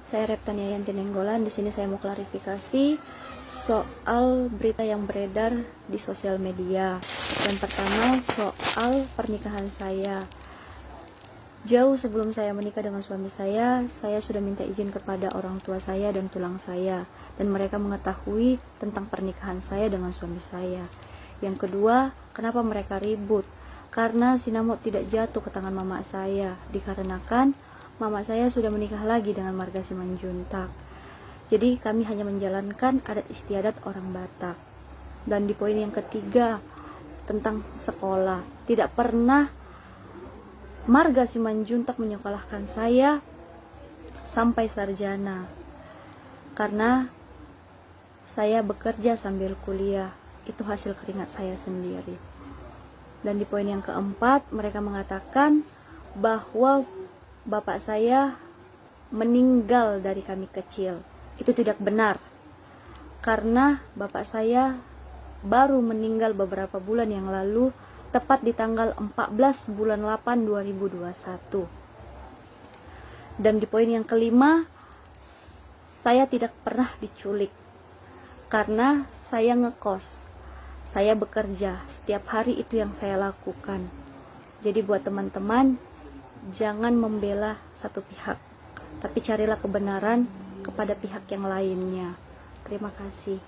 Saya Reptania Yanti Nenggolan. Di sini saya mau klarifikasi soal berita yang beredar di sosial media. Yang pertama soal pernikahan saya. Jauh sebelum saya menikah dengan suami saya sudah minta izin kepada orang tua saya dan tulang saya, dan mereka mengetahui tentang pernikahan saya dengan suami saya. Yang kedua, kenapa mereka ribut? Karena Sinamot tidak jatuh ke tangan mama saya, dikarenakan mama saya sudah menikah lagi dengan marga Simanjuntak. Jadi kami hanya menjalankan adat istiadat orang Batak. Dan di poin yang ketiga tentang sekolah, tidak pernah marga Simanjuntak menyekolahkan saya sampai sarjana, karena saya bekerja sambil kuliah. Itu hasil keringat saya sendiri. Dan di poin yang keempat, mereka mengatakan bahwa bapak saya meninggal dari kami kecil. Itu tidak benar, karena bapak saya baru meninggal beberapa bulan yang lalu, tepat di tanggal 14 bulan 8 2021. Dan di poin yang kelima, saya tidak pernah diculik, karena saya ngekos, saya bekerja setiap hari, itu yang saya lakukan. Jadi buat teman-teman, jangan membela satu pihak, tapi carilah kebenaran kepada pihak yang lainnya. Terima kasih.